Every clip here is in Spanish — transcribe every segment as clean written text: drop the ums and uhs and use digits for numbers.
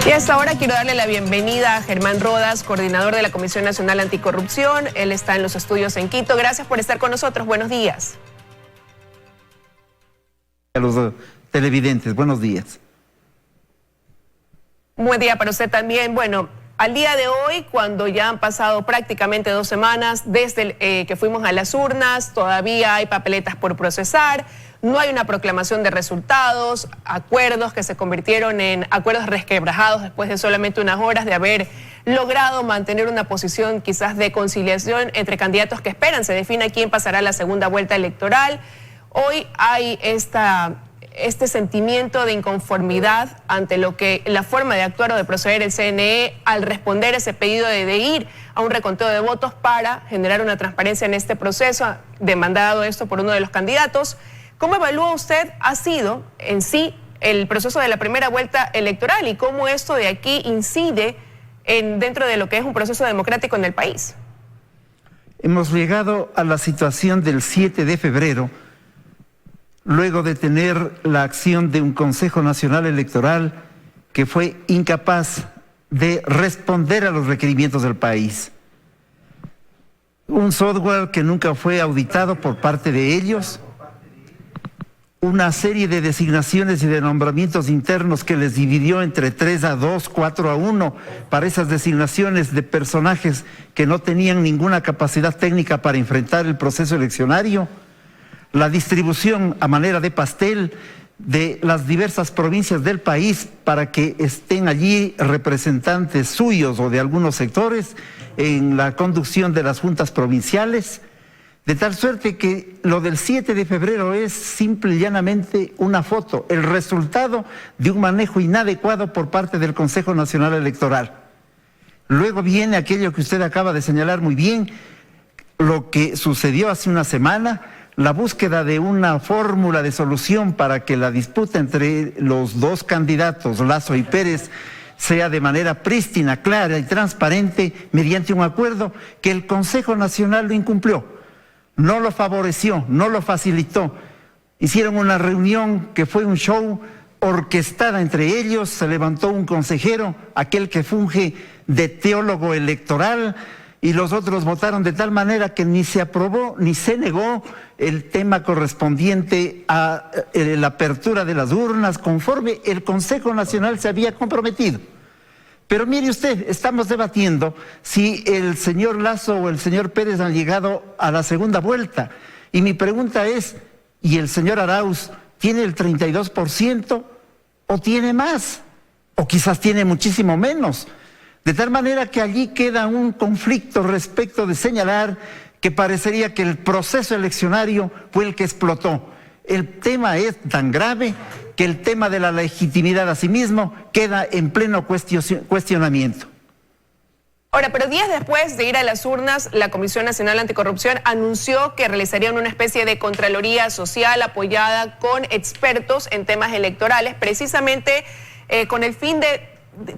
Y a esta hora quiero darle la bienvenida a Germán Rodas, coordinador de la Comisión Nacional Anticorrupción. Él está en los estudios en Quito. Gracias por estar con nosotros. Buenos días. A los televidentes, buenos días. Un buen día para usted también. Bueno, al día de hoy, cuando ya han pasado prácticamente 2 semanas desde que fuimos a las urnas, todavía hay papeletas por procesar, no hay una proclamación de resultados, acuerdos que se convirtieron en acuerdos resquebrajados después de solamente unas horas de haber logrado mantener una posición quizás de conciliación entre candidatos que esperan se defina quién pasará a la segunda vuelta electoral. Hoy hay este sentimiento de inconformidad ante la forma de actuar o de proceder el CNE al responder ese pedido de ir a un reconteo de votos para generar una transparencia en este proceso, demandado esto por uno de los candidatos. ¿Cómo evalúa usted ha sido en sí el proceso de la primera vuelta electoral y cómo esto de aquí incide dentro de lo que es un proceso democrático en el país? Hemos llegado a la situación del 7 de febrero, luego de tener la acción de un Consejo Nacional Electoral que fue incapaz de responder a los requerimientos del país. Un software que nunca fue auditado por parte de ellos, una serie de designaciones y de nombramientos internos que les dividió entre 3-2, 4-1 para esas designaciones de personajes que no tenían ninguna capacidad técnica para enfrentar el proceso eleccionario, la distribución a manera de pastel de las diversas provincias del país para que estén allí representantes suyos o de algunos sectores en la conducción de las juntas provinciales, de tal suerte que lo del 7 de febrero es simple y llanamente una foto, el resultado de un manejo inadecuado por parte del Consejo Nacional Electoral. Luego viene aquello que usted acaba de señalar muy bien, lo que sucedió hace una semana, la búsqueda de una fórmula de solución para que la disputa entre los dos candidatos, Lasso y Pérez, sea de manera prístina, clara y transparente mediante un acuerdo que el Consejo Nacional lo incumplió. No lo favoreció, no lo facilitó. Hicieron una reunión que fue un show orquestada entre ellos, se levantó un consejero, aquel que funge de teólogo electoral, y los otros votaron de tal manera que ni se aprobó ni se negó el tema correspondiente a la apertura de las urnas conforme el Consejo Nacional se había comprometido. Pero mire usted, estamos debatiendo si el señor Lasso o el señor Pérez han llegado a la segunda vuelta. Y mi pregunta es, ¿y el señor Arauz tiene el 32% o tiene más? O quizás tiene muchísimo menos. De tal manera que allí queda un conflicto respecto de señalar que parecería que el proceso eleccionario fue el que explotó. El tema es tan grave que el tema de la legitimidad a sí mismo queda en pleno cuestionamiento. Ahora, pero días después de ir a las urnas, la Comisión Nacional Anticorrupción anunció que realizarían una especie de contraloría social apoyada con expertos en temas electorales, precisamente con el fin de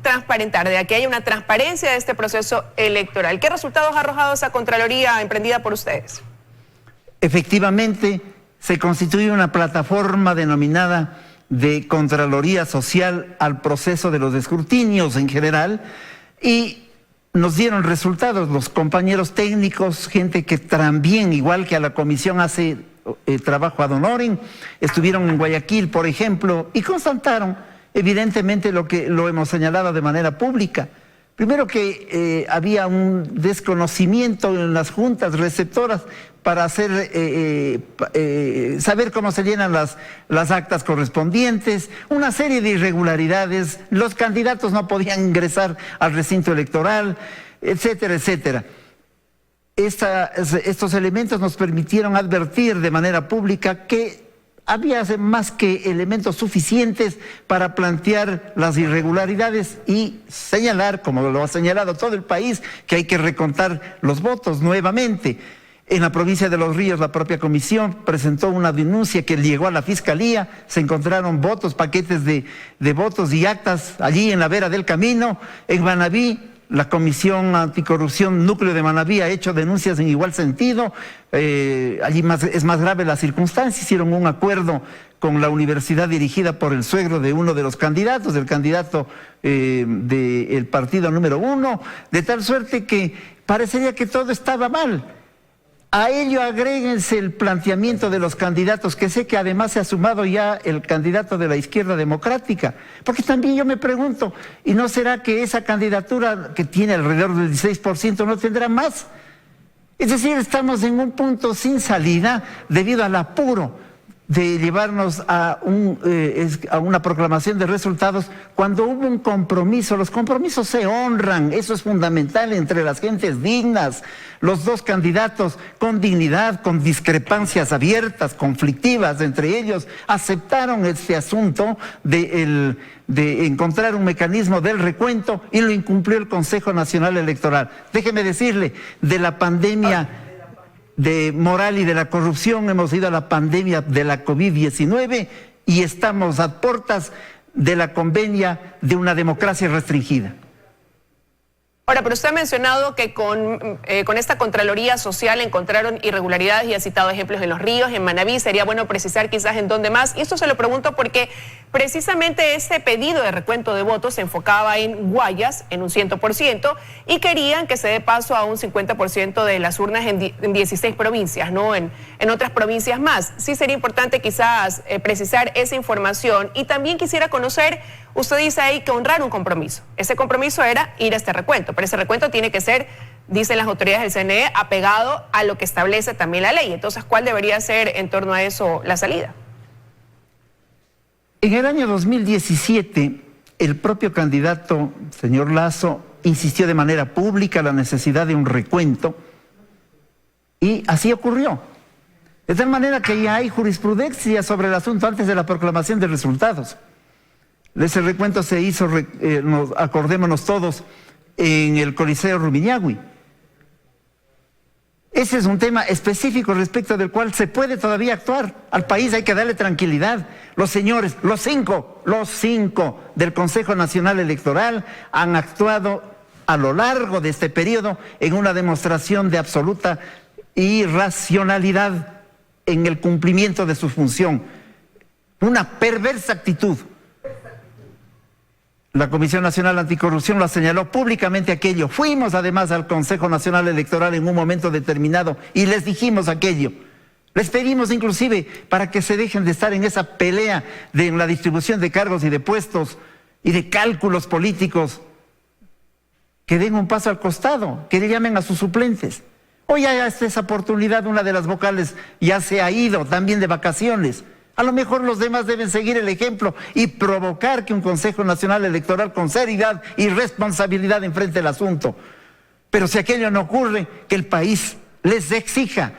transparentar, de que haya una transparencia de este proceso electoral. ¿Qué resultados ha arrojado esa contraloría emprendida por ustedes? Efectivamente, se constituye una plataforma denominada de Contraloría Social al proceso de los escrutinios en general y nos dieron resultados los compañeros técnicos, gente que también, igual que a la comisión, hace trabajo ad honorem, estuvieron en Guayaquil, por ejemplo, y constataron evidentemente lo que lo hemos señalado de manera pública. Primero que había un desconocimiento en las juntas receptoras para hacer, saber cómo se llenan las actas correspondientes, una serie de irregularidades, los candidatos no podían ingresar al recinto electoral, etcétera, etcétera. Estos elementos nos permitieron advertir de manera pública que había más que elementos suficientes para plantear las irregularidades y señalar, como lo ha señalado todo el país, que hay que recontar los votos nuevamente. En la provincia de Los Ríos, la propia comisión presentó una denuncia que llegó a la fiscalía, se encontraron votos, paquetes de votos y actas allí en la vera del camino. En Manabí, La Comisión Anticorrupción Núcleo de Manabí ha hecho denuncias en igual sentido. Allí es más grave la circunstancia. Hicieron un acuerdo con la universidad dirigida por el suegro de uno de los candidatos, del candidato del partido número 1, de tal suerte que parecería que todo estaba mal. A ello agréguense el planteamiento de los candidatos, que sé que además se ha sumado ya el candidato de la izquierda democrática, porque también yo me pregunto, ¿y no será que esa candidatura que tiene alrededor del 16% no tendrá más? Es decir, estamos en un punto sin salida debido al apuro de llevarnos a una proclamación de resultados cuando hubo un compromiso. Los compromisos se honran, eso es fundamental entre las gentes dignas. Los dos candidatos con dignidad, con discrepancias abiertas, conflictivas entre ellos, aceptaron este asunto de encontrar un mecanismo del recuento y lo incumplió el Consejo Nacional Electoral. Déjeme decirle, de la pandemia de moral y de la corrupción hemos ido a la pandemia de la COVID-19 y estamos a puertas de la convenia de una democracia restringida. Ahora, pero usted ha mencionado que con esta Contraloría Social encontraron irregularidades y ha citado ejemplos en Los Ríos, en Manabí. Sería bueno precisar quizás en dónde más. Y esto se lo pregunto porque precisamente ese pedido de recuento de votos se enfocaba en Guayas, en un 100%, y querían que se dé paso a un 50% de las urnas en 16 provincias, ¿no? En otras provincias más. Sí sería importante quizás precisar esa información. Y también quisiera conocer, usted dice ahí que honrar un compromiso. Ese compromiso era ir a este recuento. Pero ese recuento tiene que ser, dicen las autoridades del CNE, apegado a lo que establece también la ley. Entonces, ¿cuál debería ser en torno a eso la salida? En el año 2017, el propio candidato, señor Lasso, insistió de manera pública la necesidad de un recuento y así ocurrió. De tal manera que ya hay jurisprudencia sobre el asunto antes de la proclamación de resultados. Ese recuento se hizo, acordémonos todos, en el Coliseo Rumiñahui. Ese es un tema específico respecto del cual se puede todavía actuar. Al país hay que darle tranquilidad. Los señores, los cinco del Consejo Nacional Electoral han actuado a lo largo de este periodo en una demostración de absoluta irracionalidad en el cumplimiento de su función. Una perversa actitud. La Comisión Nacional Anticorrupción lo señaló públicamente aquello. Fuimos además al Consejo Nacional Electoral en un momento determinado y les dijimos aquello. Les pedimos inclusive para que se dejen de estar en esa pelea de la distribución de cargos y de puestos y de cálculos políticos. Que den un paso al costado, que le llamen a sus suplentes. Hoy ya está esa oportunidad, una de las vocales ya se ha ido también de vacaciones. A lo mejor los demás deben seguir el ejemplo y provocar que un Consejo Nacional Electoral con seriedad y responsabilidad enfrente el asunto. Pero si aquello no ocurre, que el país les exija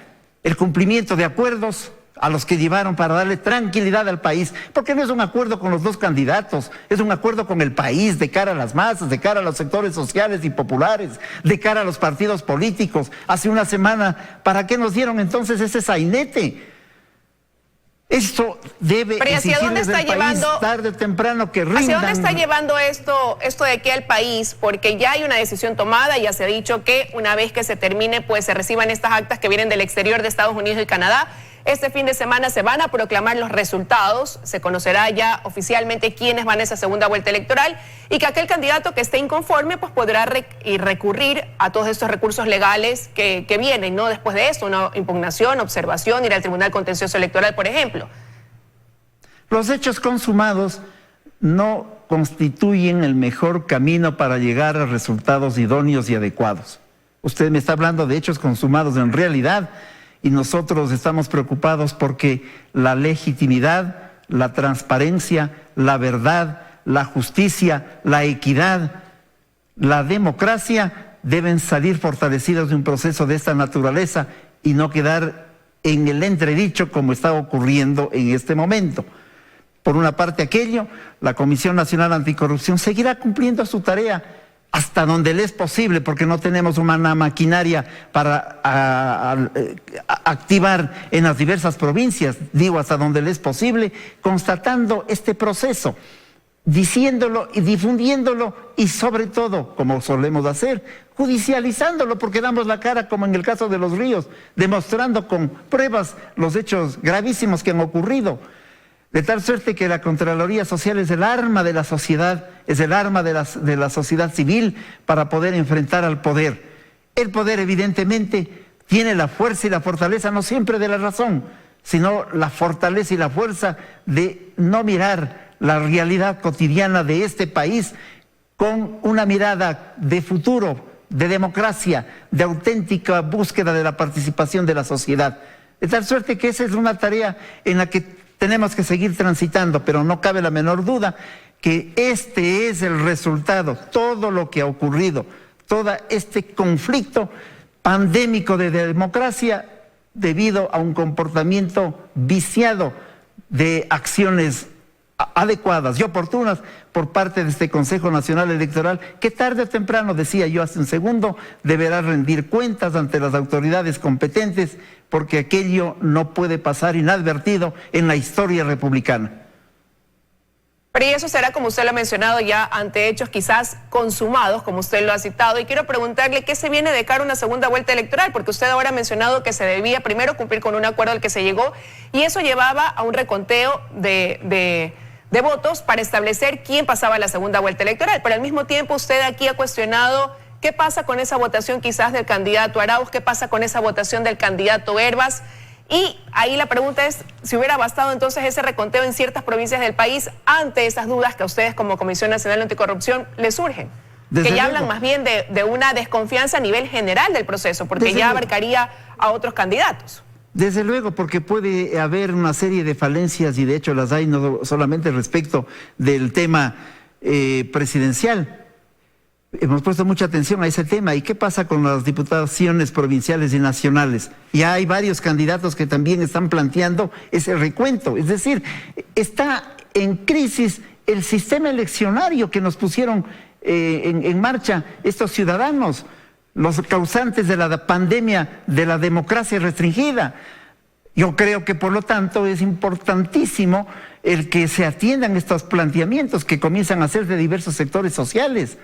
el cumplimiento de acuerdos a los que llevaron para darle tranquilidad al país, porque no es un acuerdo con los dos candidatos, es un acuerdo con el país de cara a las masas, de cara a los sectores sociales y populares, de cara a los partidos políticos. Hace una semana, ¿para qué nos dieron entonces ese sainete? Esto debe exigirles del país tarde o temprano que rindan. ¿Hacia dónde está llevando esto de aquí al país? Porque ya hay una decisión tomada, ya se ha dicho que una vez que se termine, pues se reciban estas actas que vienen del exterior de Estados Unidos y Canadá. Este fin de semana se van a proclamar los resultados, se conocerá ya oficialmente quiénes van a esa segunda vuelta electoral y que aquel candidato que esté inconforme pues podrá recurrir a todos estos recursos legales que vienen, ¿no? Después de esto, una impugnación, observación, ir al Tribunal Contencioso Electoral, por ejemplo. Los hechos consumados no constituyen el mejor camino para llegar a resultados idóneos y adecuados. Usted me está hablando de hechos consumados en realidad. Y nosotros estamos preocupados porque la legitimidad, la transparencia, la verdad, la justicia, la equidad, la democracia deben salir fortalecidos de un proceso de esta naturaleza y no quedar en el entredicho como está ocurriendo en este momento. Por una parte aquello, la Comisión Nacional Anticorrupción seguirá cumpliendo su tarea hasta donde le es posible, porque no tenemos una maquinaria para activar en las diversas provincias, digo hasta donde le es posible, constatando este proceso diciéndolo y difundiéndolo y sobre todo, como solemos hacer, judicializándolo, porque damos la cara como en el caso de Los Ríos, demostrando con pruebas los hechos gravísimos que han ocurrido. De tal suerte que la Contraloría Social es el arma de la sociedad, es el arma de la sociedad civil para poder enfrentar al poder. El poder evidentemente tiene la fuerza y la fortaleza, no siempre de la razón, sino la fortaleza y la fuerza de no mirar la realidad cotidiana de este país con una mirada de futuro, de democracia, de auténtica búsqueda de la participación de la sociedad. De tal suerte que esa es una tarea en la que tenemos que seguir transitando, pero no cabe la menor duda que este es el resultado, todo lo que ha ocurrido, todo este conflicto pandémico de democracia debido a un comportamiento viciado de acciones adecuadas y oportunas por parte de este Consejo Nacional Electoral, que tarde o temprano, decía yo hace un segundo, deberá rendir cuentas ante las autoridades competentes, porque aquello no puede pasar inadvertido en la historia republicana. Pero y eso será, como usted lo ha mencionado, ya ante hechos quizás consumados, como usted lo ha citado. Y quiero preguntarle qué se viene de cara a una segunda vuelta electoral, porque usted ahora ha mencionado que se debía primero cumplir con un acuerdo al que se llegó, y eso llevaba a un reconteo de votos para establecer quién pasaba a la segunda vuelta electoral. Pero al mismo tiempo usted aquí ha cuestionado qué pasa con esa votación quizás del candidato Arauz, qué pasa con esa votación del candidato Hervas. Y ahí la pregunta es si hubiera bastado entonces ese reconteo en ciertas provincias del país ante esas dudas que a ustedes como Comisión Nacional de Anticorrupción les surgen. Que ya hablan más bien de una desconfianza a nivel general del proceso, porque ya abarcaría a otros candidatos. Desde luego, porque puede haber una serie de falencias, y de hecho las hay, no solamente respecto del tema presidencial. Hemos puesto mucha atención a ese tema. ¿Y qué pasa con las diputaciones provinciales y nacionales? Ya hay varios candidatos que también están planteando ese recuento. Es decir, está en crisis el sistema eleccionario que nos pusieron en marcha estos ciudadanos, los causantes de la pandemia de la democracia restringida. Yo creo que por lo tanto es importantísimo el que se atiendan estos planteamientos que comienzan a hacer de diversos sectores sociales.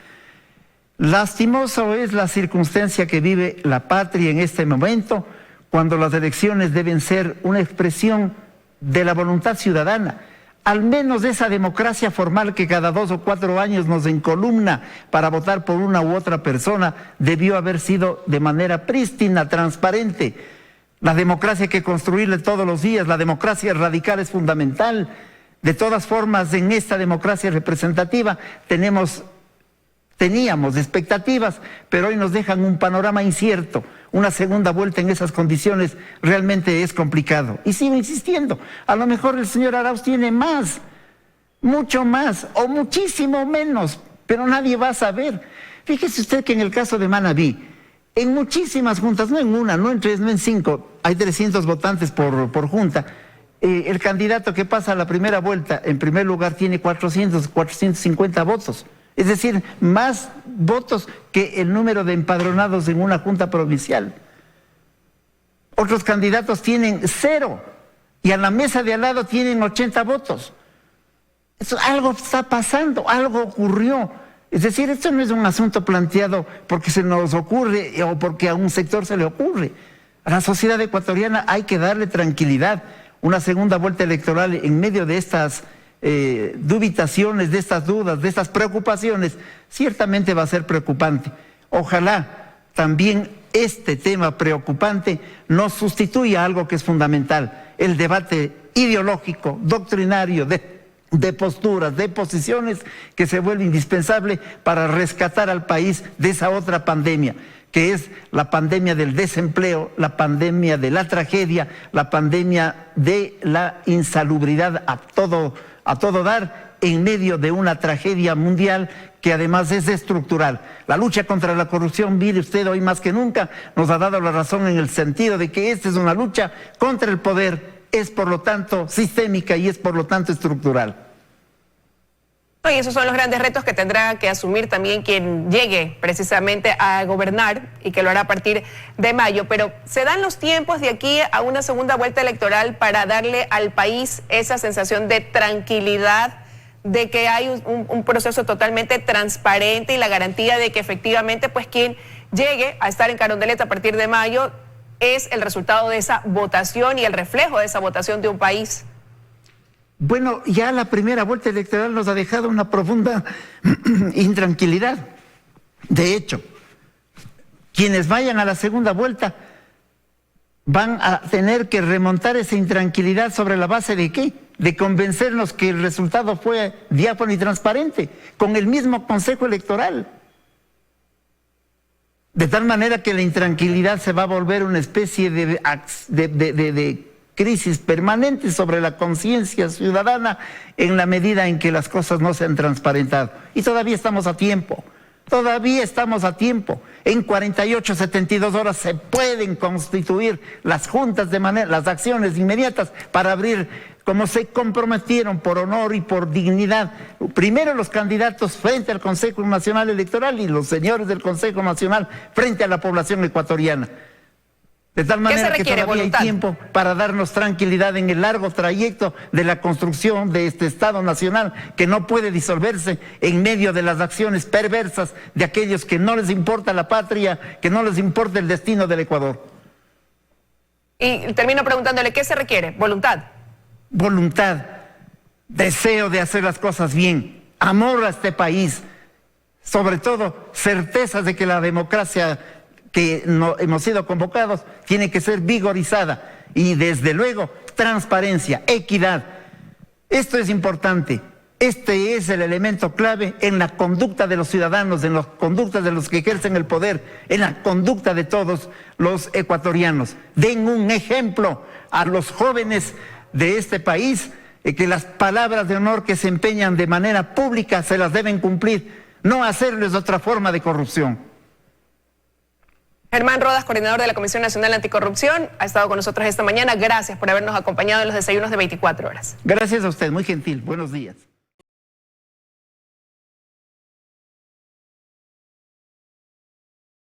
Lastimoso es la circunstancia que vive la patria en este momento, cuando las elecciones deben ser una expresión de la voluntad ciudadana, al menos de esa democracia formal que cada 2 o 4 años nos encolumna para votar por una u otra persona, debió haber sido de manera prístina, transparente. La democracia hay que construirla todos los días, la democracia radical es fundamental. De todas formas, en esta democracia representativa teníamos expectativas, pero hoy nos dejan un panorama incierto. Una segunda vuelta en esas condiciones realmente es complicado. Y sigo insistiendo, a lo mejor el señor Arauz tiene más, mucho más o muchísimo menos, pero nadie va a saber. Fíjese usted que en el caso de Manabí, en muchísimas juntas, no en una, no en 3, no en 5, hay 300 votantes por junta. El candidato que pasa a la primera vuelta, en primer lugar, tiene 450 votos. Es decir, más votos que el número de empadronados en una junta provincial. Otros candidatos tienen 0 y a la mesa de al lado tienen 80 votos. Algo está pasando, algo ocurrió. Es decir, esto no es un asunto planteado porque se nos ocurre o porque a un sector se le ocurre. A la sociedad ecuatoriana hay que darle tranquilidad. Una segunda vuelta electoral en medio de estas dubitaciones, de estas dudas, de estas preocupaciones, ciertamente va a ser preocupante. Ojalá también este tema preocupante no sustituya algo que es fundamental, el debate ideológico, doctrinario, de posturas, de posiciones, que se vuelve indispensable para rescatar al país de esa otra pandemia, que es la pandemia del desempleo, la pandemia de la tragedia, la pandemia de la insalubridad a todo dar, en medio de una tragedia mundial que además es estructural. La lucha contra la corrupción, mire usted, hoy más que nunca nos ha dado la razón en el sentido de que esta es una lucha contra el poder, es por lo tanto sistémica y es por lo tanto estructural. Y esos son los grandes retos que tendrá que asumir también quien llegue precisamente a gobernar y que lo hará a partir de mayo. Pero ¿se dan los tiempos de aquí a una segunda vuelta electoral para darle al país esa sensación de tranquilidad, de que hay un proceso totalmente transparente y la garantía de que efectivamente pues quien llegue a estar en Carondelet a partir de mayo es el resultado de esa votación y el reflejo de esa votación de un país? Bueno, ya la primera vuelta electoral nos ha dejado una profunda intranquilidad. De hecho, quienes vayan a la segunda vuelta van a tener que remontar esa intranquilidad sobre la base de ¿qué? De convencernos que el resultado fue diáfano y transparente, con el mismo Consejo Electoral. De tal manera que la intranquilidad se va a volver una especie de crisis permanente sobre la conciencia ciudadana en la medida en que las cosas no se han transparentado. Y todavía estamos a tiempo. Todavía estamos a tiempo. En 48, 72 horas se pueden constituir las juntas de manera, las acciones inmediatas para abrir, como se comprometieron por honor y por dignidad, primero los candidatos frente al Consejo Nacional Electoral y los señores del Consejo Nacional frente a la población ecuatoriana. De tal manera que todavía voluntad. hay tiempo para darnos tranquilidad en el largo trayecto de la construcción de este Estado Nacional que no puede disolverse en medio de las acciones perversas de aquellos que no les importa la patria, que no les importa el destino del Ecuador. Y termino preguntándole, ¿qué se requiere? ¿Voluntad? Voluntad, deseo de hacer las cosas bien, amor a este país, sobre todo certezas de que la democracia que no hemos sido convocados tiene que ser vigorizada y desde luego transparencia, equidad. Esto es importante. Este es el elemento clave en la conducta de los ciudadanos, en la conducta de los que ejercen el poder, en la conducta de todos los ecuatorianos. Den un ejemplo a los jóvenes de este país, que las palabras de honor que se empeñan de manera pública se las deben cumplir, no hacerles otra forma de corrupción. Germán Rodas, coordinador de la Comisión Nacional Anticorrupción, ha estado con nosotros esta mañana. Gracias por habernos acompañado en los desayunos de 24 horas. Gracias a usted, muy gentil. Buenos días.